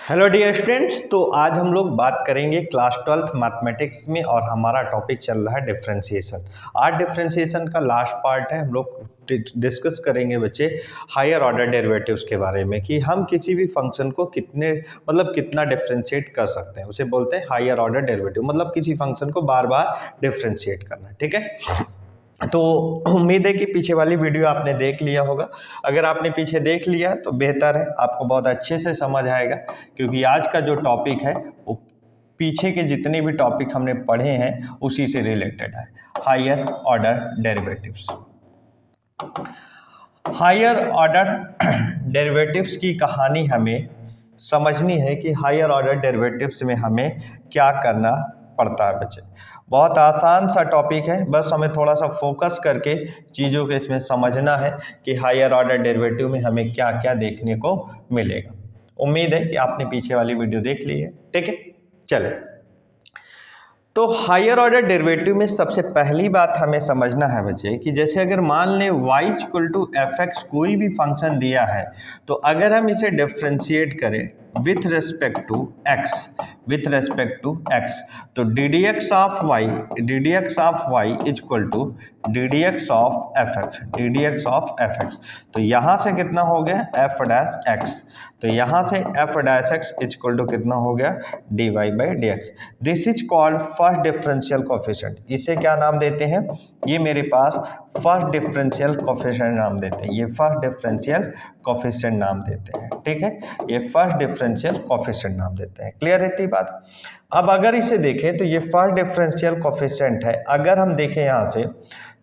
Hello dear students. तो आज हम लोग बात करेंगे क्लास 12th मैथमेटिक्स में और हमारा टॉपिक चल रहा है डिफरेंशिएशन। आज डिफरेंशिएशन का लास्ट पार्ट है। हम लोग डिस्कस करेंगे बच्चे हायर ऑर्डर डेरिवेटिव्स के बारे में कि हम किसी भी फंक्शन को कितना डिफरेंशिएट कर सकते हैं। उसे बोलते हैं हायर ऑर्डर डेरिवेटिव, मतलब किसी फंक्शन को बार बार डिफरेंशिएट करना। ठीक है, तो उम्मीद है कि पीछे वाली वीडियो आपने देख लिया होगा। अगर आपने पीछे देख लिया तो बेहतर है, आपको बहुत अच्छे से समझ आएगा, क्योंकि आज का जो टॉपिक है वो पीछे के जितने भी टॉपिक हमने पढ़े हैं उसी से रिलेटेड है, higher order derivatives. Higher order derivatives की कहानी हमें समझनी है कि हायर ऑर्डर डेरिवेटिव्स में हमें क्या करना पड़ता है बच्चे। बहुत आसान सा टॉपिक है, बस हमें थोड़ा सा फोकस करके चीज़ों को इसमें समझना है कि हायर ऑर्डर डेरिवेटिव में हमें क्या क्या देखने को मिलेगा। उम्मीद है कि आपने पीछे वाली वीडियो देख ली है। ठीक है, चले। तो हायर ऑर्डर डेरिवेटिव में सबसे पहली बात हमें समझना है बच्चे कि जैसे अगर मान लें y equal to f x कोई भी फंक्शन दिया है, तो अगर हम इसे डिफ्रेंशिएट करें विथ रेस्पेक्ट टू x, तो d d x of y equal to d d x of f x. तो यहाँ से कितना हो गया एफ डैश एक्स, तो यहाँ से f dash x equal to कितना हो गया d y by d x. This is called first differential coefficient. इसे क्या नाम देते हैं, ये मेरे पास फर्स्ट डिफरेंशियल कोफिशिएंट नाम देते हैं, ये फर्स्ट डिफरेंशियल कोफिशिएंट नाम देते हैं। ठीक है, ये फर्स्ट डिफरेंशियल कोफिशिएंट नाम देते हैं। क्लियर रहती बात। अब अगर इसे देखें तो ये फर्स्ट डिफरेंशियल कोफिशिएंट है। अगर हम देखें यहाँ से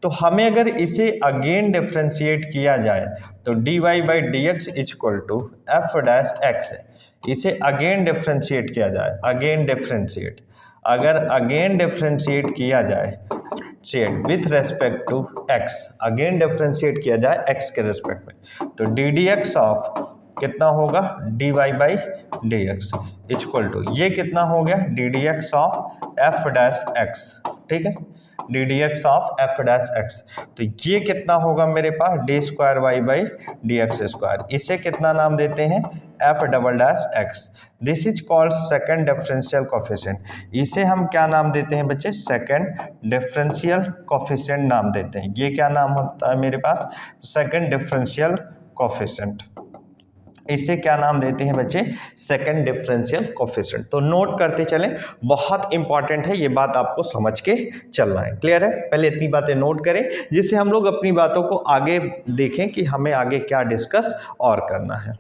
तो हमें अगर इसे अगेन डिफरेंशिएट किया जाए तो d y by d x equal to f dash x है। इसे अगेन डिफरेंशिएट किया जाए, अगर अगेन डिफरेंशिएट किया जाए with respect to x, again differentiate किया जाए x के रेस्पेक्ट में, तो डी डी एक्स ऑफ कितना होगा d y by d x equal to ये कितना हो गया d d x of f dash x. ठीक है, d d x of f dash x, तो ये कितना होगा मेरे पास d square y by d x square. इसे कितना नाम देते हैं f double dash x. This is called second differential coefficient. इसे हम क्या नाम देते हैं बच्चे, सेकंड डिफरेंशियल कोफिशिएंट नाम देते हैं। ये क्या नाम होता है मेरे पास, सेकंड डिफरेंशियल कोफिशिएंट। इसे क्या नाम देते हैं बच्चे, सेकंड डिफरेंशियल कोफिशिएंट। तो नोट करते चलें, बहुत इंपॉर्टेंट है, ये बात आपको समझ के चलना है। क्लियर है, पहले इतनी बातें नोट करें जिससे हम लोग अपनी बातों को आगे देखें कि हमें आगे क्या डिस्कस और करना है।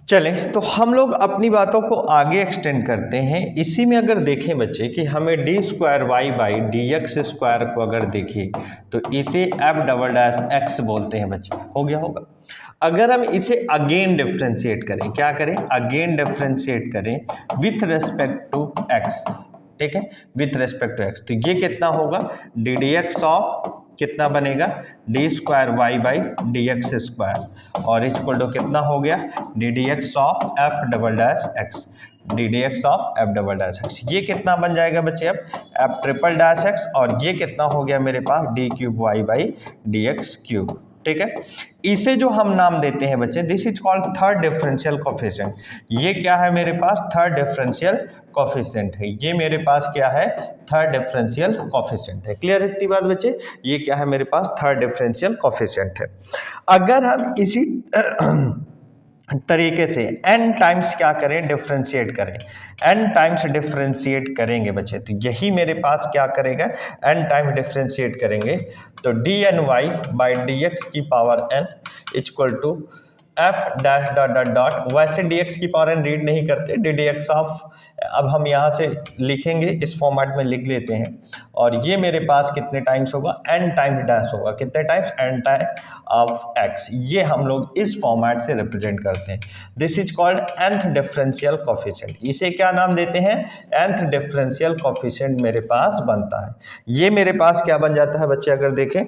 चलें, तो हम लोग अपनी बातों को आगे एक्सटेंड करते हैं। इसी में अगर देखें बच्चे कि हमें d square y by d x square को अगर देखें तो इसे एफ डबल डैश एक्स बोलते हैं बच्चे, हो गया होगा। अगर हम इसे अगेन डिफरेंशिएट करें, क्या करें अगेन डिफरेंशिएट करें विथ रेस्पेक्ट टू एक्स। ठीक है, विथ रेस्पेक्ट टू एक्स, तो ये कितना होगा डी डी एक्स ऑफ कितना बनेगा d square y by d x square और इक्वल टू कितना हो गया d d x of f double dash x, d d x of f double dash x. ये कितना बन जाएगा बच्चे अब एफ ट्रिपल डैश एक्स, और ये कितना हो गया मेरे पास d cube y by d x cube. ठीक है। इसे जो हम नाम देते हैं बच्चे, this is called third differential coefficient. ये क्या है मेरे पास, थर्ड डिफरेंशियल कोफिशिएंट है। ये मेरे पास क्या है, थर्ड डिफरेंशियल कोफिशिएंट है। क्लियर है इतनी बात बच्चे, ये क्या है मेरे पास, थर्ड डिफरेंशियल कोफिशिएंट है। अगर हम इसी तरीके से n टाइम्स क्या करें, डिफरेंशिएट करें, n टाइम्स डिफरेंशिएट करेंगे बच्चे, तो यही मेरे पास क्या करेगा, n टाइम्स डिफरेंशिएट करेंगे तो dny बाई dx की power n equal to f dash dot dot dot, वैसे dx की पावर n रीड नहीं करते, ddx ऑफ, अब हम यहाँ से लिखेंगे, इस फॉर्मेट में लिख लेते हैं, और ये मेरे पास कितने टाइम्स होगा, n टाइम्स डैश होगा, कितने times, n times of x। ये हम लोग इस फॉर्मेट से रिप्रेजेंट करते हैं। This is called nth differential coefficient. इसे क्या नाम देते हैं, nth डिफरेंशियल कोफिशिएंट मेरे पास बनता है। ये मेरे पास क्या बन जाता है बच्चे, अगर देखें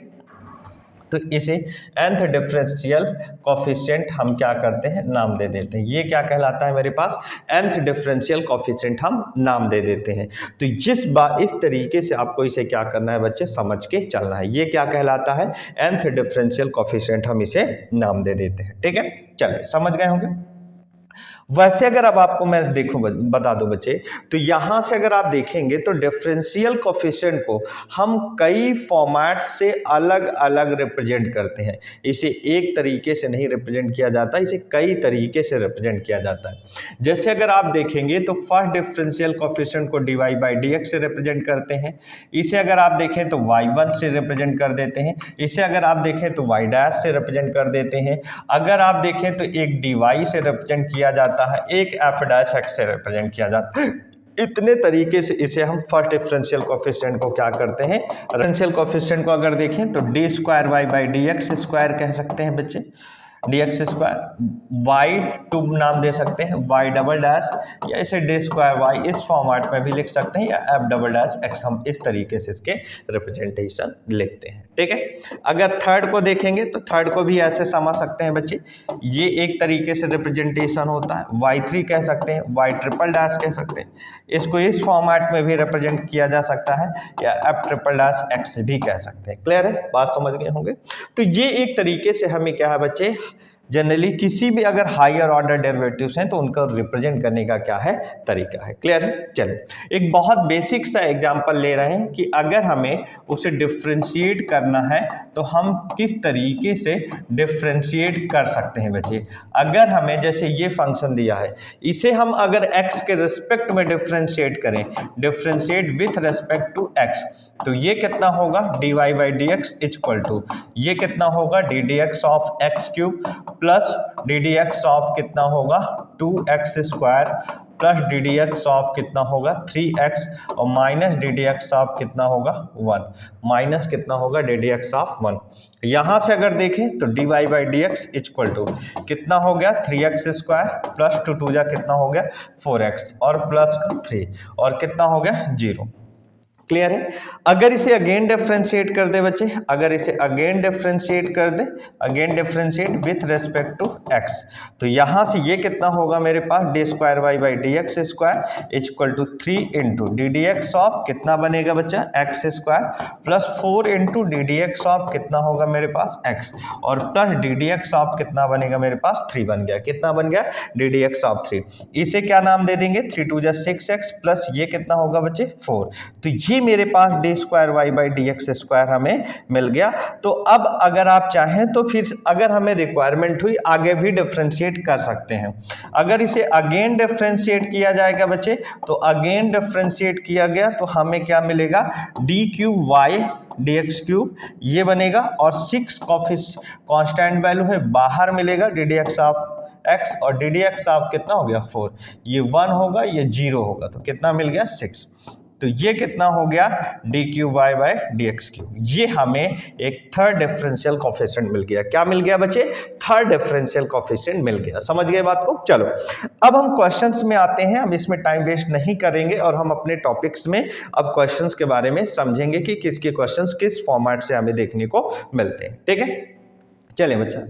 तो इसे nth डिफरेंशियल कोफिशिएंट हम क्या करते हैं, नाम दे देते हैं। ये क्या कहलाता है मेरे पास, nth डिफरेंशियल कोफिशिएंट हम नाम दे देते हैं। तो इस तरीके से आपको इसे क्या करना है बच्चे, समझ के चलना है। ये क्या कहलाता है, nth डिफरेंशियल कोफिशिएंट, हम इसे नाम दे देते हैं। ठीक है, चलिए समझ गए होंगे। वैसे अगर अब आपको मैं बता दूं बच्चे, तो यहां से अगर आप देखेंगे तो डिफरेंशियल कोफिशिएंट को हम कई फॉर्मेट से अलग अलग रिप्रेजेंट करते हैं। इसे एक तरीके से नहीं रिप्रेजेंट किया जाता, इसे कई तरीके से रिप्रेजेंट किया जाता है। जैसे अगर आप देखेंगे तो फर्स्ट डिफरेंशियल कोफिशिएंट को dy बाई dx से रिप्रेजेंट करते हैं। इसे अगर आप देखें तो y1 से रिप्रेजेंट कर देते हैं। इसे अगर आप देखें तो y डैश से रिप्रेजेंट कर देते हैं। अगर आप देखें तो एक dy से रिप्रेजेंट किया जाता है, एक f डैश x से रिप्रेजेंट किया जाता है। इतने तरीके से इसे हम फर्स्ट डिफरेंशियल कोफिशिएंट को क्या करते हैं, डिफरेंशियल कोफिशिएंट को अगर देखें तो d square y by d x square कह सकते हैं बच्चे, dx स्क्वायर, y2 नाम दे सकते हैं, y डबल डैश, या इसे डी स्क्वायर वाई इस फॉर्मेट में भी लिख सकते हैं, या f डबल डैश x, हम इस तरीके से इसके रिप्रेजेंटेशन लिखते हैं। ठीक है। अगर थर्ड को देखेंगे तो थर्ड को भी ऐसे समझ सकते हैं बच्चे, ये एक तरीके से रिप्रेजेंटेशन होता है। y3 कह सकते हैं, y ट्रिपल डैश कह सकते हैं, इसको इस फॉर्मेट में भी रिप्रेजेंट किया जा सकता है, या f ट्रिपल डैश x भी कह सकते हैं। क्लियर है, बात समझ गए होंगे। तो ये एक तरीके से हमें क्या है बच्चे, जनरली किसी भी अगर हायर ऑर्डर डेरिवेटिव्स हैं तो उनको रिप्रेजेंट करने का क्या है, तरीका है। क्लियर है। चलिए एक बहुत बेसिक सा एग्जांपल ले रहे हैं कि अगर हमें उसे डिफरेंशिएट करना है तो हम किस तरीके से डिफरेंशिएट कर सकते हैं बच्चे। अगर हमें जैसे ये फंक्शन दिया है, इसे हम अगर x के रिस्पेक्ट में डिफरेंशिएट करें, differentiate with respect to x, तो ये कितना होगा, dy by d x equal to, ये कितना होगा, d d x of x cube plus d d x of कितना होगा, 2x square plus d d x of कितना होगा, 3x, और minus d d x of कितना होगा, 1, माइनस कितना होगा, डी डी एक्स ऑफ 1। यहाँ से अगर देखें तो dy by d x equal to कितना हो गया, 3x स्क्वायर प्लस 2 2 जा कितना हो गया, 4x, और प्लस का 3, और कितना हो गया, 0। क्लियर है। अगर इसे अगेन डिफरेंशिएट कर दे बच्चे, अगर इसे अगेन डिफरेंशिएट कर दे, again differentiate with respect to x, तो यहां से ये कितना होगा मेरे पास, d square y by d x square equal to 3 into d d x of कितना बनेगा बच्चा, x square plus 4 into d d x of कितना होगा मेरे पास, x, और plus d d x of कितना बनेगा मेरे पास, 3 बन गया, कितना बन गया, डी डी एक्स ऑफ 3। इसे क्या नाम दे देंगे, 3 2 जा 6x प्लस ये कितना होगा बच्चे, 4। तो ये मेरे पास d square y by d x square हमें मिल गया। तो अब अगर आप चाहें तो फिर अगर हमें रिक्वायरमेंट हुई आगे भी डिफरेंशिएट कर सकते हैं। अगर इसे अगेन डिफरेंशिएट किया जाएगा बच्चे, तो अगेन डिफरेंशिएट किया गया तो हमें क्या मिलेगा, d cube y d x cube ये बनेगा, और 6 कांस्टेंट वैल्यू है बाहर मिलेगा, d d x of x, और डी डी एक्स ऑफ कितना हो गया, 4, ये 1 होगा, ये 0 होगा, तो कितना मिल गया, 6। तो ये कितना हो गया, d cube y by d x cube. ये हमें एक थर्ड डिफरेंशियल कोफिशिएंट मिल गया। क्या मिल गया बच्चे, थर्ड डिफरेंशियल कोफिशिएंट मिल गया। समझ गए बात को। चलो अब हम क्वेश्चंस में आते हैं। हम इसमें टाइम वेस्ट नहीं करेंगे और हम अपने टॉपिक्स में अब क्वेश्चंस के बारे में समझेंगे कि किसके क्वेश्चंस किस फॉर्मेट से हमें देखने को मिलते हैं। ठीक है, चलिए बच्चा,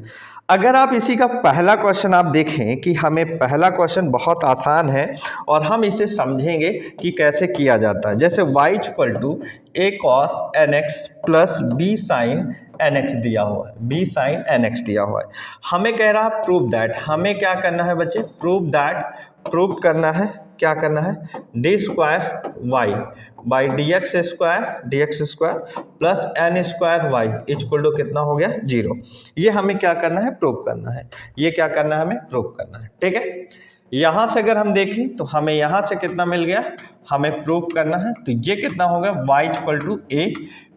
अगर आप इसी का पहला क्वेश्चन आप देखें कि हमें पहला क्वेश्चन बहुत आसान है और हम इसे समझेंगे कि कैसे किया जाता है। जैसे y equal to a cos n x plus b sine nx दिया हुआ है, b sin nx दिया हुआ है। हमें कह रहा है प्रूव दैट, हमें क्या करना है बच्चे, प्रूव दैट, प्रूव करना है, क्या करना है, d square y by d x square plus n square y equal to कितना हो गया 0। ये हमें क्या करना है, प्रूव करना है, ये क्या करना है, हमें प्रूव करना है, ठीक है। यहाँ से अगर हम देखें तो हमें यहाँ से कितना मिल गया, हमें प्रूव करना है, तो ये कितना हो गया, y equal to a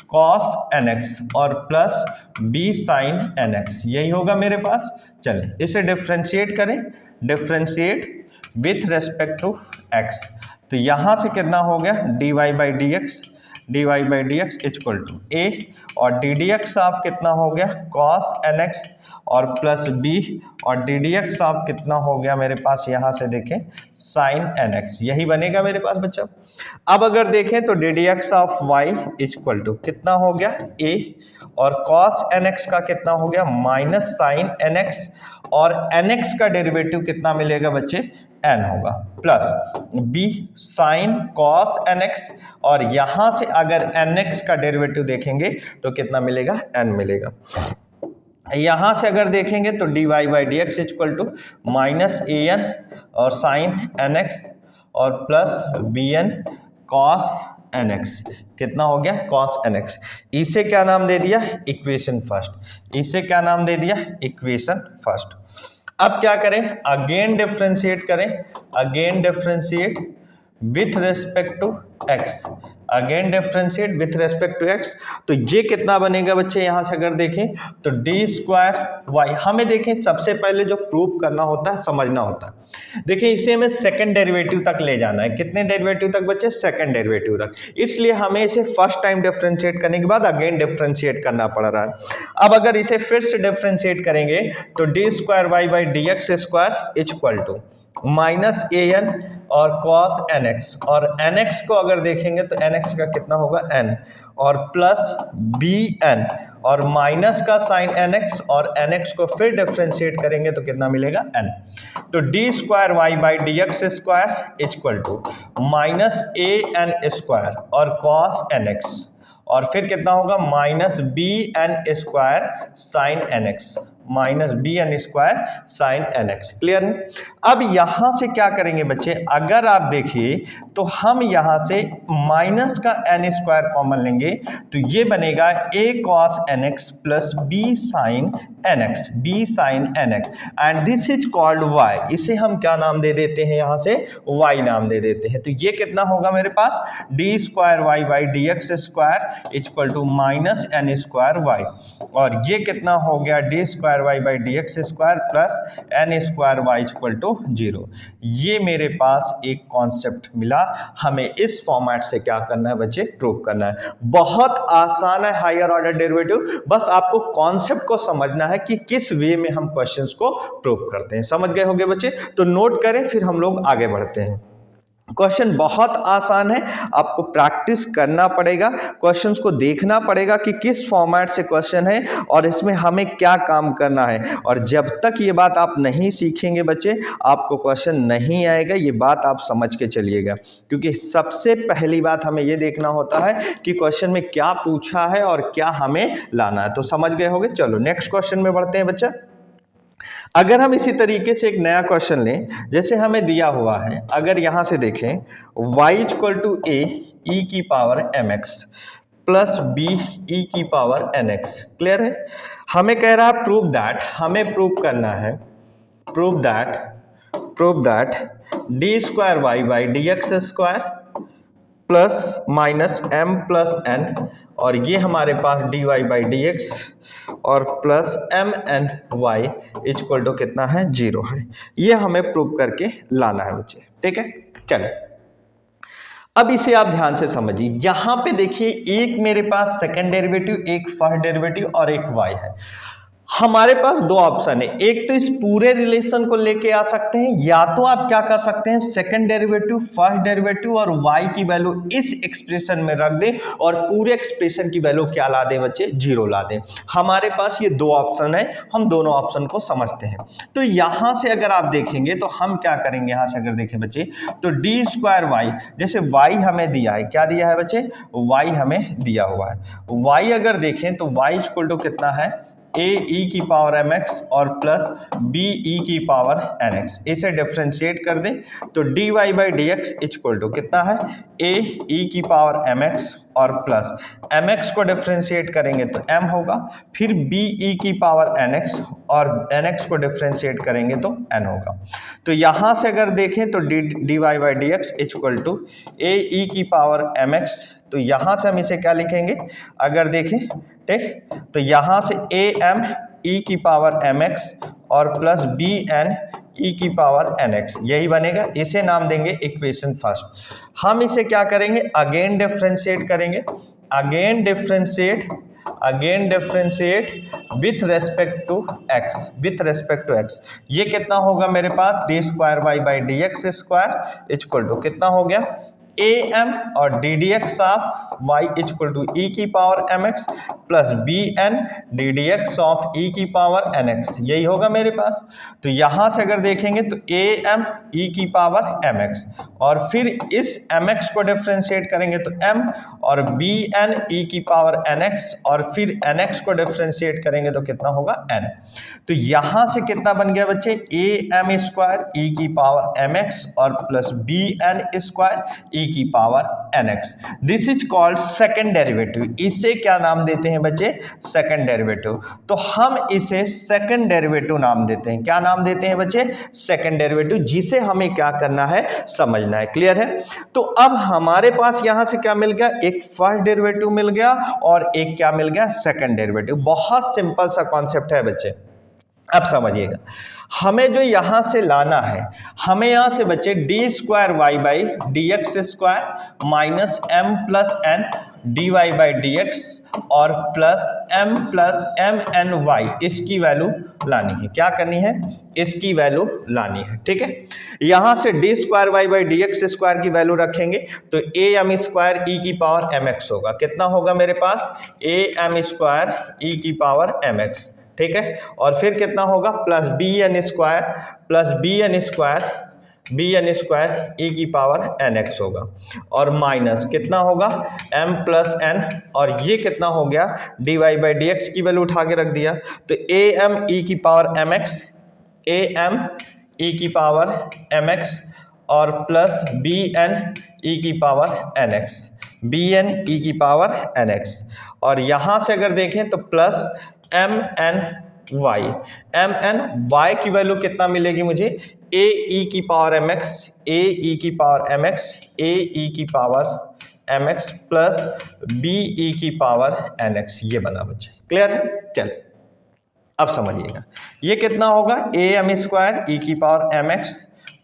cos n x और plus b sine n x, यही होगा मेरे पास। चलिए इसे डिफ्रेंशिएट करें, differentiate with respect to x, तो यहाँ से कितना हो गया, dy by d x equal to a और डी डी एक्स आप कितना हो गया कॉस एन एक्स और प्लस बी और डी डी एक्स आप कितना हो गया मेरे पास, यहाँ से देखें साइन एन एक्स, यही बनेगा मेरे पास बच्चा। अब अगर देखें तो d d x of y equal to कितना हो गया ए और कॉस एन एक्स का कितना हो गया माइनस साइन एन एक्स और एन एक्स का डेरिवेटिव कितना मिलेगा बच्चे, एन होगा plus b sine cos n x और यहाँ से अगर एन एक्स का डेरिवेटिव देखेंगे तो कितना मिलेगा, एन मिलेगा। यहाँ से अगर देखेंगे तो d y by d x equal to minus a n और साइन एन एक्स और plus b n cos n x, कितना हो गया कॉस एन एक्स। इसे क्या नाम दे दिया, इक्वेशन फर्स्ट, इसे क्या नाम दे दिया, इक्वेशन फर्स्ट। अब क्या करें, अगेन डिफरेंशिएट करें, again differentiate with respect to x, again differentiate with respect to x, तो ये कितना बनेगा बच्चे, यहाँ से अगर देखें तो डी स्क्वायर वाई, हमें देखें सबसे पहले जो प्रूव करना होता है समझना होता है। देखिए इसे हमें सेकंड डेरिवेटिव तक ले जाना है, कितने डेरिवेटिव तक बच्चे, सेकंड डेरिवेटिव तक, इसलिए हमें इसे फर्स्ट टाइम डिफरेंशिएट करने के बाद अगेन डिफरेंशिएट करना पड़ रहा है। अब अगर इसे फिर से डिफरेंशिएट करेंगे तो d square y by d x square equal to minus a n और कॉस एन एक्स और एन एक्स को अगर देखेंगे तो एन एक्स का कितना होगा एन और प्लस बी एन और माइनस का साइन एन एक्स और एन एक्स को फिर डिफरेंशिएट करेंगे तो कितना मिलेगा एन। तो d square y by d x square equal to minus a n square और कॉस एन एक्स और फिर कितना होगा minus b n square sine n x, minus b n square sine n x, clear है। अब यहां से क्या करेंगे बच्चे, अगर आप देखिए तो हम यहां से माइनस का एन स्क्वायर कॉमन लेंगे तो ये बनेगा a cos n x plus b sine n x, b sine n x and this is called y, इसे हम क्या नाम दे देते हैं, यहां से वाई नाम दे देते हैं। तो ये कितना होगा मेरे पास, d square y by d x square equal to minus n square y और ये कितना हो गया d square y by d x square plus n square y equal to 0। ये मेरे पास एक कॉन्सेप्ट मिला, हमें इस फॉर्मेट से क्या करना है बच्चे, प्रूव करना है। बहुत आसान है हायर ऑर्डर डेरिवेटिव, बस आपको कॉन्सेप्ट को समझना है कि किस वे में हम क्वेश्चंस को प्रूव करते हैं। समझ गए होंगे बच्चे, तो नोट करें फिर हम लोग आगे बढ़ते हैं। क्वेश्चन बहुत आसान है, आपको प्रैक्टिस करना पड़ेगा, क्वेश्चंस को देखना पड़ेगा कि किस फॉर्मेट से क्वेश्चन है और इसमें हमें क्या काम करना है। और जब तक ये बात आप नहीं सीखेंगे बच्चे, आपको क्वेश्चन नहीं आएगा, ये बात आप समझ के चलिएगा। क्योंकि सबसे पहली बात हमें ये देखना होता है कि क्वेश्चन में क्या पूछा है और क्या हमें लाना है। तो समझ गए होंगे, चलो नेक्स्ट क्वेश्चन में बढ़ते हैं बच्चा। अगर हम इसी तरीके से एक नया क्वेश्चन लें, जैसे हमें दिया हुआ है, अगर यहां से देखें y equal to a e की power m x plus b e की पावर एन एक्स, क्लियर है। हमें कह रहा है प्रूव दैट, हमें प्रूव करना है, prove that d square y by d x square plus minus m plus n और ये हमारे पास d y by d x और plus m n y equal to कितना है 0 है। ये हमें प्रूव करके लाना है बच्चे, ठीक है। चलिए अब इसे आप ध्यान से समझिए, यहां पे देखिए एक मेरे पास सेकंड डेरिवेटिव, एक फर्स्ट डेरिवेटिव और एक वाई है। हमारे पास दो ऑप्शन है, एक तो इस पूरे रिलेशन को लेके आ सकते हैं, या तो आप क्या कर सकते हैं सेकंड डेरिवेटिव, फर्स्ट डेरिवेटिव और y की वैल्यू इस एक्सप्रेशन में रख दें और पूरे एक्सप्रेशन की वैल्यू क्या ला दें बच्चे, 0 ला दें। हमारे पास ये दो ऑप्शन है, हम दोनों ऑप्शन को समझते हैं। तो यहां से अगर आप देखेंगे तो हम क्या करेंगे, यहां से अगर देखें बच्चे तो डी स्क्वायर वाई, जैसे y हमें दिया है, क्या दिया है बच्चे, y हमें दिया हुआ है। y अगर देखें तो y इक्वल टू कितना है, ए ई की पावर एम एक्स और प्लस बी ई की पावर एन एक्स, इसे डिफ्रेंशिएट कर दें तो d y by d x equal to कितना है, ए ई की पावर एम एक्स और प्लस एम एक्स को डिफ्रेंशिएट करेंगे तो एम होगा, फिर बी ई की पावर एन एक्स और एन एक्स को डिफ्रेंशिएट करेंगे तो एन होगा। तो यहाँ से अगर देखें तो d y by d x equal to a e की पावर एम एक्स, तो यहाँ से हम इसे क्या लिखेंगे, अगर देखें ठीक, तो यहाँ से ए एम ई की पावर एम एक्स और प्लस बी एन ई की पावर एन एक्स, यही बनेगा। इसे नाम देंगे इक्वेशन फर्स्ट। हम इसे क्या करेंगे, अगेन डिफरेंशिएट करेंगे, again differentiate with respect to x, with respect to x. ये कितना होगा मेरे पास, d square y by d x square equal to कितना हो गया, ए एम और d d x of y equal to e की power m x plus b n d d x of e की पावर एन एक्स, यही होगा मेरे पास। तो यहाँ से अगर देखेंगे तो ए एम ई की पावर एम एक्स और फिर इस एम एक्स को डिफ्रेंशिएट करेंगे तो एम और बी एन ई की पावर एन एक्स और फिर एन एक्स को डिफ्रेंशिएट करेंगे तो कितना होगा एन। तो यहाँ से कितना बन गया बच्चे, ए एम स्क्वायर ई की पावर एम एक्स और plus b n square e की power n x. This is called second derivative. इसे क्या नाम देते हैं बच्चे, सेकेंड डेरिवेटिव। तो हम इसे सेकेंड डेरिवेटिव नाम देते हैं, क्या नाम देते हैं बच्चे, सेकेंड डेरिवेटिव, जिसे हमें क्या करना है, समझना है। क्लियर है। तो अब हमारे पास यहां से क्या मिल गया, एक फर्स्ट डेरिवेटिव मिल गया और एक क्या मिल गया, सेकेंड डेरिवेटिव। बहुत सिंपल सा कॉन्सेप्ट है बच्चे, अब समझिएगा। हमें जो यहां से लाना है, हमें यहां से बच्चे d square y by d x square minus m plus n d y by d x और प्लस एम एन वाई, इसकी वैल्यू लानी है। क्या करनी है, इसकी वैल्यू लानी है। ठीक है। यहां से d square y by d x square की वैल्यू रखेंगे तो ए एम स्क्वायर ई की पावर एम एक्स होगा। कितना होगा मेरे पास, ए एम स्क्वायर ई की पावर एम एक्स। ठीक है। और फिर कितना होगा, plus b n square e की पावर एन एक्स होगा और माइनस कितना होगा, m प्लस एन और ये कितना हो गया, d y by d x की वैल्यू उठा के रख दिया तो ए एम ई की power m x, a m e की पावर एम एक्स और प्लस बी एन ई की power n x, b n e की पावर एन एक्स। और यहाँ से अगर देखें तो plus m n y, m n y की वैल्यू कितना मिलेगी मुझे, ए ई की power m x, a e की power m x, a e की power m x plus b e की पावर एन एक्स, ये बना बच्चे। क्लियर है। चल अब समझिएगा, ये कितना होगा, ए एम स्क्वायर ई की power m x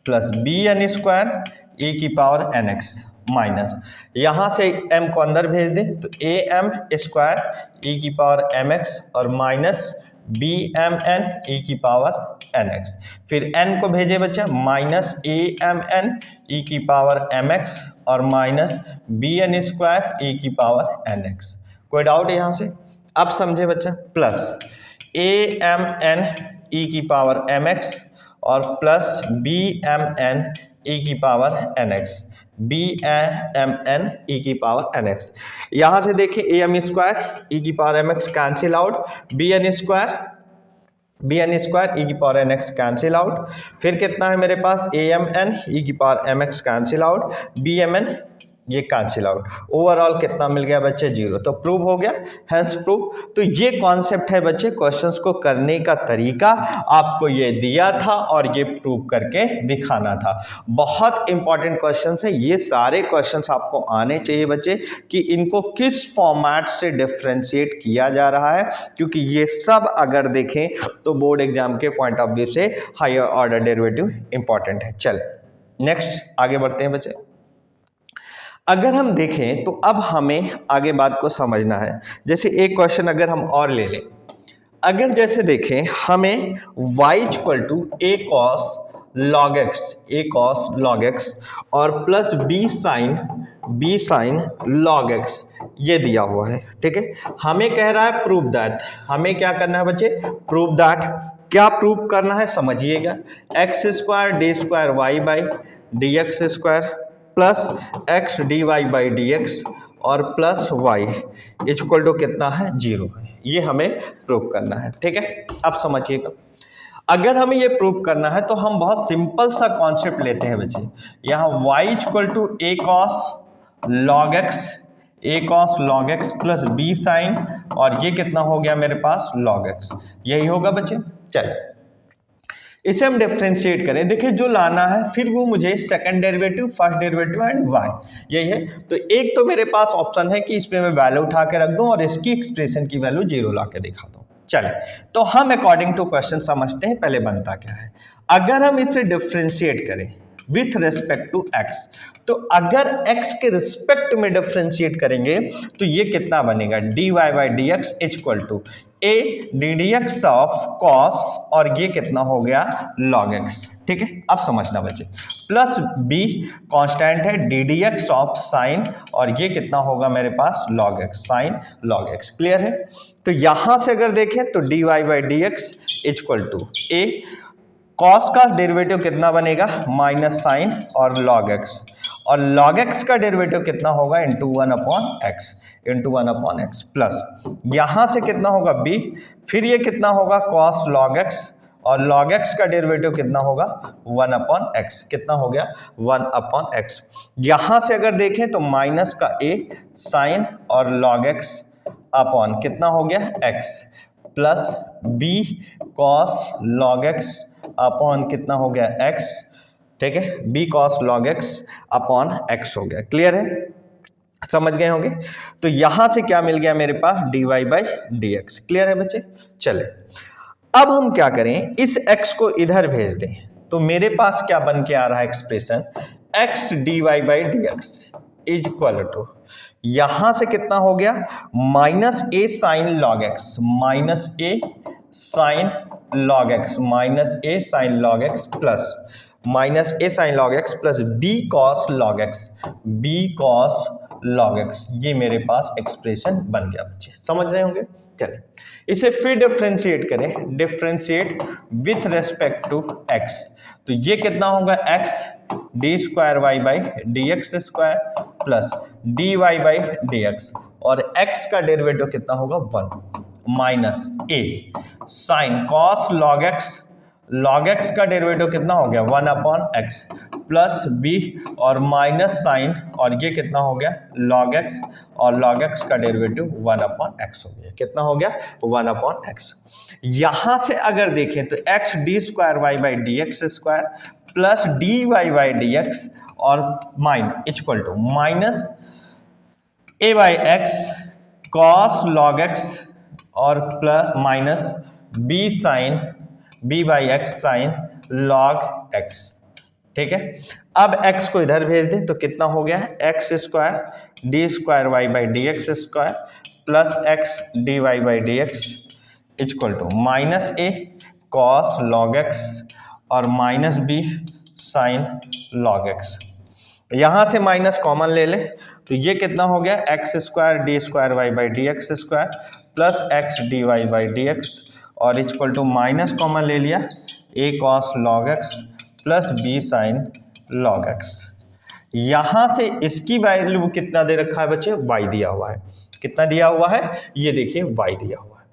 plus b n square e की पावर एन एक्स माइनस, यहाँ से m को अंदर भेज दें तो ए एम स्क्वायर ई की पावर एम एक्स और minus b m n e की पावर एन एक्स, फिर n को भेजे बच्चा minus a m n e की पावर एम एक्स और minus b n square e की पावर एन एक्स। कोई डाउट यहाँ से, अब समझे बच्चा, plus a m n e की पावर एम एक्स और plus b m n e की power n x, b m n e की पावर एन एक्स। यहाँ से देखिए ए एम स्क्वायर ई की power m x cancel out, b n square e की power n x cancel out, फिर कितना है मेरे पास, ए एम एन ई की power m x cancel out, b m n ये कैंसिल आउट, ओवरऑल कितना मिल गया बच्चे, 0। तो प्रूव हो गया, हैंस प्रूव। तो ये कॉन्सेप्ट है बच्चे, क्वेश्चंस को करने का तरीका आपको ये दिया था और ये प्रूव करके दिखाना था। बहुत इंपॉर्टेंट क्वेश्चंस है ये सारे, क्वेश्चंस आपको आने चाहिए बच्चे कि इनको किस फॉर्मेट से डिफ्रेंशिएट किया जा रहा है, क्योंकि ये सब अगर देखें तो बोर्ड एग्जाम के पॉइंट ऑफ व्यू से हायर ऑर्डर डेरिवेटिव इंपॉर्टेंट है। चल नेक्स्ट आगे बढ़ते हैं बच्चे। अगर हम देखें तो अब हमें आगे बात को समझना है। जैसे एक क्वेश्चन अगर हम और ले लें, अगर जैसे देखें हमें y equal to a cos log x और plus b sin log x ये दिया हुआ है, ठीक है। हमें कह रहा है प्रूव दैट, हमें क्या करना है बच्चे, प्रूव दैट। क्या प्रूव करना है समझिएगा, x square d square y by d x square plus x d y by d x और प्लस वाई इक्वल टू कितना है, 0 है। ये हमें प्रूव करना है, ठीक है। अब समझिएगा, अगर हमें ये प्रूव करना है तो हम बहुत सिंपल सा कॉन्सेप्ट लेते हैं बच्चे। यहाँ y equal to a cos log x plus b sine, और ये कितना हो गया मेरे पास log x, यही होगा बच्चे। चलिए इसे हम डिफ्रेंशिएट करें, देखिए जो लाना है फिर वो मुझे second derivative, first derivative and y, यही है। तो एक तो मेरे पास ऑप्शन है कि इसमें मैं वैल्यू उठा के रख दूं और इसकी एक्सप्रेशन की वैल्यू 0 ला के दिखा दूं। चले तो हम अकॉर्डिंग टू क्वेश्चन समझते हैं पहले बनता क्या है। अगर हम इसे डिफ्रेंशिएट करें विथ रेस्पेक्ट टू x, तो अगर x के रिस्पेक्ट में डिफ्रेंशिएट करेंगे तो ये कितना बनेगा, dy by d x equal to a ddx of cos, और ये कितना हो गया log x, ठीक है। अब समझना बच्चे, प्लस b कांस्टेंट है ddx ऑफ साइन, और ये कितना होगा मेरे पास log x, sine log x, clear है। तो यहां से अगर देखें तो dy by d x equal to a cos का डेरिवेटिव कितना बनेगा, माइनस साइन और log x, और log x का डेरिवेटिव कितना होगा, इंटू 1/x प्लस यहां से कितना होगा b, फिर ये कितना होगा cos log x, और log x का डेरिवेटिव कितना होगा 1/x, कितना हो गया 1/x। यहां से अगर देखें तो माइनस का a साइन और log x अपॉन कितना हो गया x, plus b cos log x upon कितना हो गया x, ठीक है, b cos log x upon x हो गया, क्लियर है, समझ गए होंगे। तो यहां से क्या मिल गया मेरे पास, dy by d x, clear है बच्चे। चले अब हम क्या करें, इस x को इधर भेज दें, तो मेरे पास क्या बन के आ रहा है expression, x dy by d x is equal to, यहां से कितना हो गया minus a sine log x, minus a sine log x, minus a sine log x plus minus a sine log x plus b cos log x, b cos log x, ये मेरे पास expression बन गया बच्चे, समझ रहे होंगे। चलिए इसे फिर डिफ्रेंशिएट करें, differentiate with respect to x, तो ये कितना होगा x d square y by d x square plus d y by d x, और x का डेरिवेटिव कितना होगा 1 minus a sine cos log x का डेरिवेटिव कितना हो गया 1/x प्लस b, और माइनस साइन, और ये कितना हो गया log x, और log x का डेरिवेटिव 1/x हो गया, कितना हो गया 1/x। यहां से अगर देखें तो x d square y by d x square plus d y by d x और equal to minus a by x cos log x और plus minus b by x sine log x, ठीक है। अब x को इधर भेज दें तो कितना हो गया है x square d square y by d x square plus x d y by d x equal to minus a cos log x और minus b sine log x। यहां से माइनस कॉमन ले लें तो ये कितना हो गया x square d square y by d x square plus x d y by d x, और इक्वल टू माइनस कॉमन ले लिया a cos log x plus b sine log x। यहां से इसकी वैल्यू कितना दे रखा है बच्चे, y दिया हुआ है, कितना दिया हुआ है, ये देखिए y दिया हुआ है।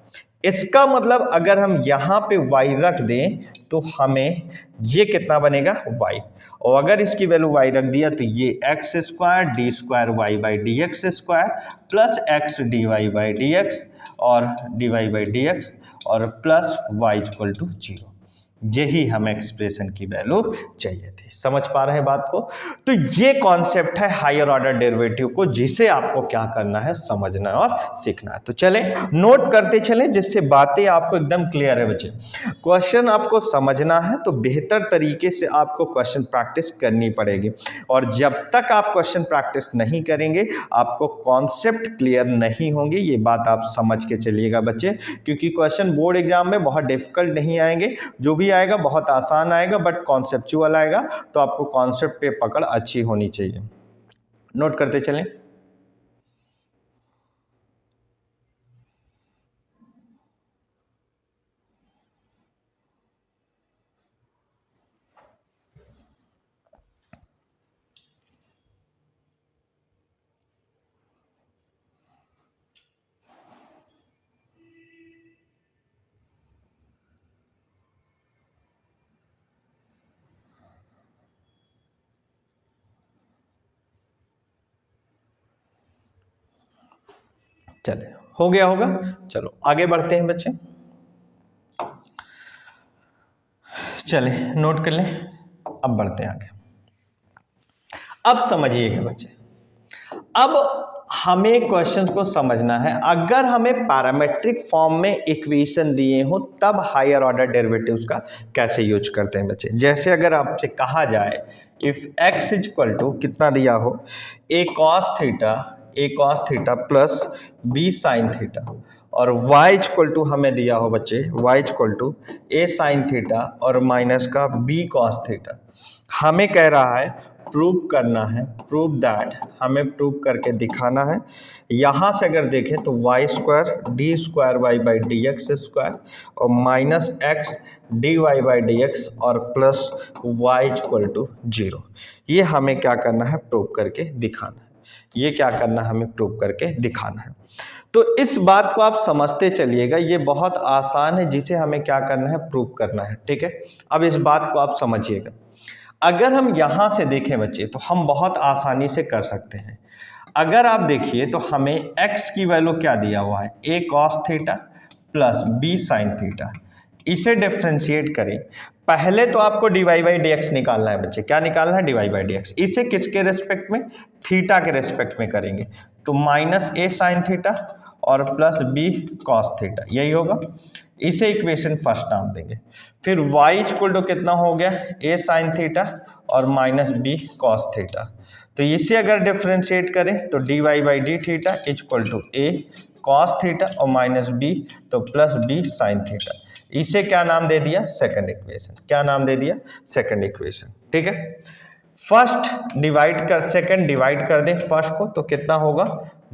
इसका मतलब अगर हम यहाँ पे y रख दें तो हमें ये कितना बनेगा y, और अगर इसकी वैल्यू y रख दिया तो ये x square d square y by d x square plus x d y by d x और d y by d x और प्लस y इक्वल टू 0, यही हमें एक्सप्रेशन की वैल्यू चाहिए थी। समझ पा रहे हैं बात को? तो ये कॉन्सेप्ट है हायर ऑर्डर डेरिवेटिव को, जिसे आपको क्या करना है, समझना और सीखना है। तो चले नोट करते चले, जिससे बातें आपको एकदम क्लियर है बच्चे। क्वेश्चन आपको समझना है तो बेहतर तरीके से आपको क्वेश्चन प्रैक्टिस करनी पड़ेगी, और जब तक आप क्वेश्चन प्रैक्टिस नहीं करेंगे आपको कॉन्सेप्ट क्लियर नहीं होंगे। ये बात आप समझ के चलिएगा बच्चे, क्योंकि क्वेश्चन बोर्ड एग्जाम में बहुत डिफिकल्ट नहीं आएंगे, जो भी आएगा बहुत आसान आएगा, बट कॉन्सेप्चुअल आएगा। तो आपको कॉन्सेप्ट पे पकड़ अच्छी होनी चाहिए। नोट करते चलें। चले, हो गया होगा। चलो आगे बढ़ते हैं बच्चे। चले नोट कर लें, अब बढ़ते हैं आगे। अब समझिएगा बच्चे, अब हमें क्वेश्चन को समझना है। अगर हमें पैरामेट्रिक फॉर्म में इक्वेशन दिए हो तब हायर ऑर्डर डेरिवेटिव्स का कैसे यूज करते हैं बच्चे। जैसे अगर आपसे कहा जाए if x is equal to कितना दिया हो, a cos theta plus b sine theta, और y इक्वल टू हमें दिया हो बच्चे y equal to a sine theta और माइनस का b cos थीटा। हमें कह रहा है प्रूव करना है, प्रूव दैट, हमें प्रूव करके दिखाना है। यहाँ से अगर देखें तो y square d square y by d x square और minus x d y by d x और प्लस वाई इक्वल टू 0, ये हमें क्या करना है, प्रूव करके दिखाना है। ये क्या करना है, हमें प्रूव करके दिखाना है। तो इस बात को आप समझते चलिएगा, ये बहुत आसान है, जिसे हमें क्या करना है, प्रूव करना है। ठीक है, अब इस बात को आप समझिएगा। अगर हम यहाँ से देखें बच्चे तो हम बहुत आसानी से कर सकते हैं। अगर आप देखिए तो हमें x की वैल्यू क्या दिया हुआ है, a cos theta plus b sin theta. इसे डिफ्रेंशिएट करें। पहले तो आपको dy बाई dx निकालना है बच्चे। क्या निकालना है, dy बाई dx। इसे किसके रेस्पेक्ट में, थीटा के रेस्पेक्ट में करेंगे तो माइनस a sin थीटा और प्लस b cos थीटा, यही होगा। इसे इक्वेशन फर्स्ट नाम देंगे। फिर y इक्वल टू कितना हो गया, a साइन थीटा और माइनस b cos थीटा। तो इसे अगर डिफ्रेंशिएट करें तो dy by d theta equal to a cos theta और माइनस b तो प्लस b साइन थीटा। इसे क्या नाम दे दिया, सेकंड इक्वेशन। क्या नाम दे दिया, सेकंड इक्वेशन। ठीक है, फर्स्ट डिवाइड कर सेकंड डिवाइड कर दें फर्स्ट को तो कितना होगा,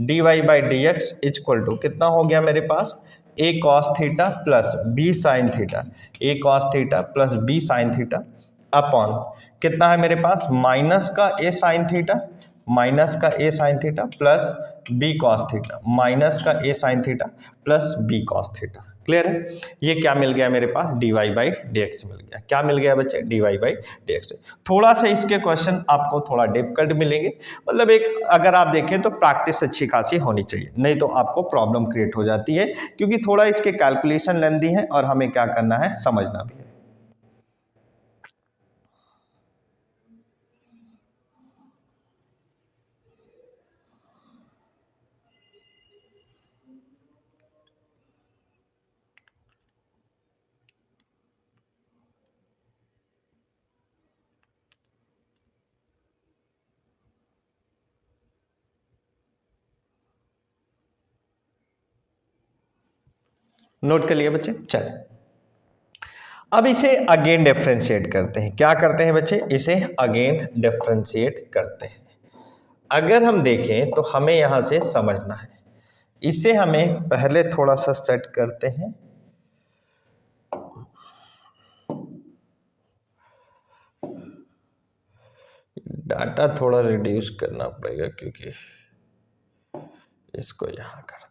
dy by d x equal to कितना हो गया मेरे पास, a cos theta plus b sine theta, a cos theta plus b sine theta upon कितना है मेरे पास, माइनस का a साइन थीटा, माइनस का a sine theta plus b cos theta, minus का a sine theta plus b cos theta. Clear है, ये क्या मिल गया मेरे पास, dy बाई dx मिल गया। क्या मिल गया बच्चे, dy बाई dx। थोड़ा सा इसके क्वेश्चन आपको थोड़ा डिफिकल्ट मिलेंगे, मतलब एक अगर आप देखें तो प्रैक्टिस अच्छी खासी होनी चाहिए, नहीं तो आपको प्रॉब्लम क्रिएट हो जाती है, क्योंकि थोड़ा इसके कैलकुलेशन लेंदी है और हमें क्या करना है, समझना भी है। नोट कर लिए बच्चे, चले अब इसे अगेन डिफरेंशिएट करते हैं। क्या करते हैं बच्चे, इसे अगेन डिफरेंशिएट करते हैं। अगर हम देखें तो हमें यहां से समझना है, इसे हमें पहले थोड़ा सा सेट करते हैं। डाटा थोड़ा रिड्यूस करना पड़ेगा, क्योंकि इसको यहां करते हैं।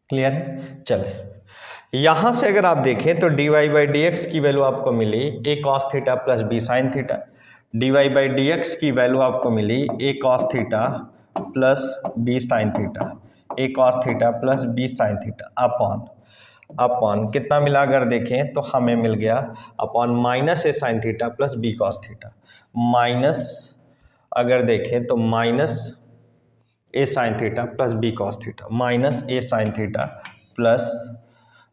क्लियर है, चले यहां से अगर आप देखें तो dy बाई डी एक्स की वैल्यू आपको मिली a cos theta plus b sine theta, dy by d x की वैल्यू आपको मिली a cos theta plus b sine theta. A cos theta plus b sine theta upon कितना मिला अगर देखें तो हमें मिल गया upon minus a sine theta plus b cos theta, minus अगर देखें तो minus a sine theta plus b cos theta, minus a sine theta plus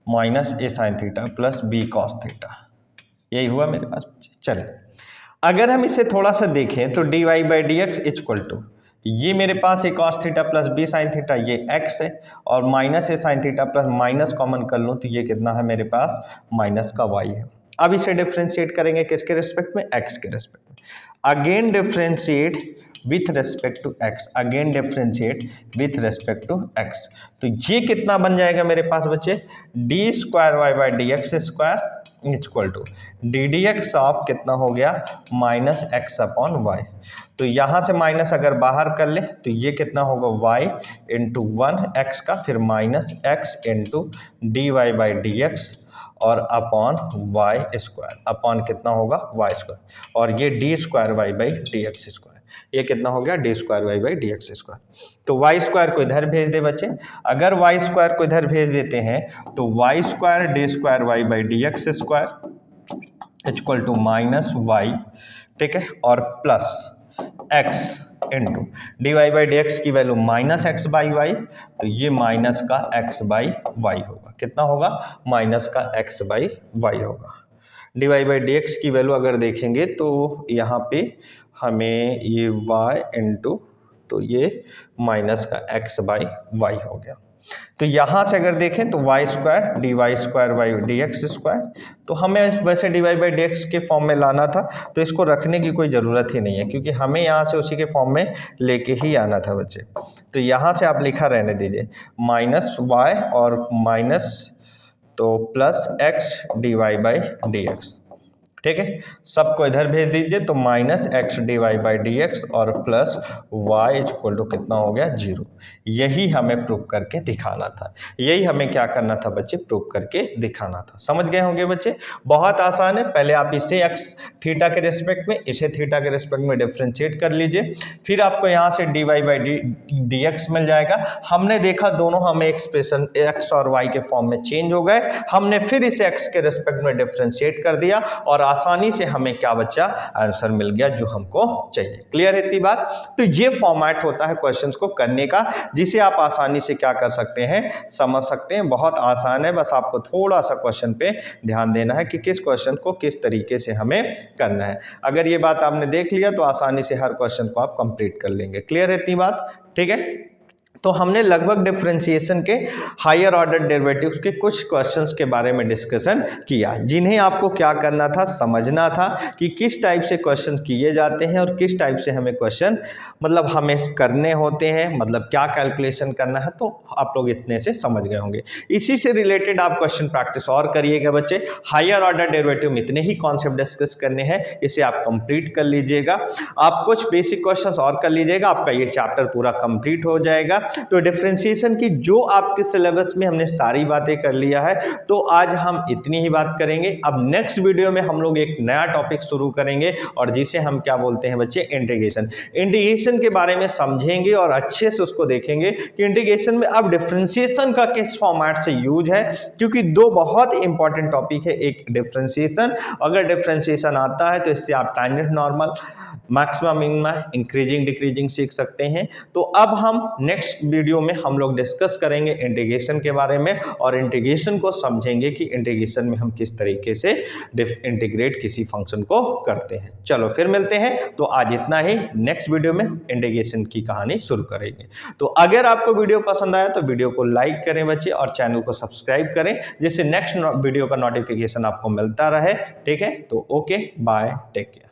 minus a sine theta plus b cos theta, यही हुआ मेरे पास। चलिए अगर हम इसे थोड़ा सा देखें तो d y by d x equal to ये मेरे पास a cos theta plus b sine theta ये x है और minus a sine theta plus minus common कर लूँ तो ये कितना है मेरे पास माइनस का y है। अब इसे डिफ्रेंशिएट करेंगे किसके रिस्पेक्ट में, x के रिस्पेक्ट में। Again differentiate with respect to x, again differentiate with respect to x, तो ये कितना बन जाएगा मेरे पास बच्चे, d square y by d x square equal to d d x of कितना हो गया माइनस एक्स अपॉन वाई। तो यहाँ से माइनस अगर बाहर कर ले तो ये कितना होगा y इंटू 1x का फिर minus x into d y by d x और अपॉन वाई स्क्वायर, अपॉन कितना होगा y स्क्वायर और ये d square y by d x square, ये कितना हो गया d square y by d x square. तो वाई स्क्वायर को इधर भेज दे बच्चे, अगर वाई स्क्वायर को इधर भेज देते हैं तो y square d square y by d x square equal to minus y, ठीक है, और plus x into d y by d x की value minus x by y, तो ये माइनस का x बाई वाई होगा, कितना होगा माइनस का x बाई वाई होगा। D y by d x की वैल्यू अगर देखेंगे तो यहाँ पे हमें ये y इंटू तो ये माइनस का x बाई वाई हो गया। तो यहाँ से अगर देखें तो y square d y square by d x square, तो हमें वैसे d y by d x के फॉर्म में लाना था तो इसको रखने की कोई ज़रूरत ही नहीं है क्योंकि हमें यहाँ से उसी के फॉर्म में लेके ही आना था बच्चे। तो यहाँ से आप लिखा रहने दीजिए माइनस वाई और माइनस तो plus x d y by d x, ठीक है, सबको इधर भेज दीजिए तो minus x d y by d x और प्लस वाई इक्वल टू कितना हो गया 0। यही हमें प्रूव करके दिखाना था, यही हमें क्या करना था बच्चे, प्रूव करके दिखाना था। समझ गए होंगे बच्चे, बहुत आसान है। पहले आप इसे एक्स थीटा के रिस्पेक्ट में, इसे थीटा के रिस्पेक्ट में डिफ्रेंशिएट कर लीजिए, फिर आपको यहाँ से d y by d x मिल जाएगा। हमने देखा दोनों हमें एक्सप्रेशन एक्स और वाई के फॉर्म में चेंज हो गए, हमने फिर इसे एक्स के रिस्पेक्ट में डिफ्रेंशिएट कर दिया और आसानी से हमें क्या बच्चा आंसर मिल गया जो हमको चाहिए। क्लियर है इतनी बात। तो ये फॉर्मेट होता है क्वेश्चंस को करने का जिसे आप आसानी से क्या कर सकते हैं, समझ सकते हैं। बहुत आसान है, बस आपको थोड़ा सा क्वेश्चन पे ध्यान देना है कि किस क्वेश्चन को किस तरीके से हमें करना है। अगर ये बात आपने देख लिया तो आसानी से हर क्वेश्चन को आप कंप्लीट कर लेंगे। क्लियर है इतनी बात, ठीक है। तो हमने लगभग डिफरेंशिएशन के हायर ऑर्डर डेरिवेटिव्स के कुछ क्वेश्चंस के बारे में डिस्कशन किया, जिन्हें आपको क्या करना था, समझना था कि किस टाइप से क्वेश्चन किए जाते हैं और किस टाइप से हमें क्वेश्चन मतलब हमें करने होते हैं, मतलब क्या कैलकुलेशन करना है। तो आप लोग इतने से समझ गए होंगे। इसी से रिलेटेड आप क्वेश्चन प्रैक्टिस और करिएगा बच्चे। हायर ऑर्डर डेरिवेटिव में इतने ही कॉन्सेप्ट डिस्कस करने हैं, इसे आप कंप्लीट कर लीजिएगा। आप कुछ बेसिक क्वेश्चंस और कर लीजिएगा, आपका ये चैप्टर पूरा कंप्लीट हो जाएगा। तो डिफरेंशिएशन की जो आपके सिलेबस में हमने सारी बातें कर लिया है, तो आज हम इतनी ही बात करेंगे। अब नेक्स्ट वीडियो में हम लोग एक नया टॉपिक शुरू करेंगे और जिसे हम क्या बोलते हैं बच्चे, इंटीग्रेशन। इंटीग्रेशन के बारे में समझेंगे और अच्छे से उसको देखेंगे कि इंटीग्रेशन में अब डिफरेंशिएशन का किस फॉर्मेट से यूज है, क्योंकि दो बहुत इंपॉर्टेंट टॉपिक है। एक डिफरेंशिएशन, अगर डिफरेंशिएशन आता है तो इससे आप tangent normal, maximum minima, increasing decreasing सीख सकते हैं। तो अब हम नेक्स्ट वीडियो में हम लोग डिस्कस करेंगे इंटीग्रेशन के बारे में और इंटीग्रेशन को समझेंगे कि इंटीग्रेशन में हम किस तरीके से इंटीग्रेट किसी फंक्शन को करते हैं। चलो फिर मिलते हैं। तो आज इतना ही, नेक्स्ट वीडियो में इंटीग्रेशन की कहानी शुरू करेंगे। तो अगर आपको वीडियो पसंद आया तो वीडियो को लाइक करें बच्चे और चैनल को सब्सक्राइब करें, जिससे नेक्स्ट वीडियो का नोटिफिकेशन आपको मिलता रहे। ठीक है, तो ओके, बाय, टेक केयर।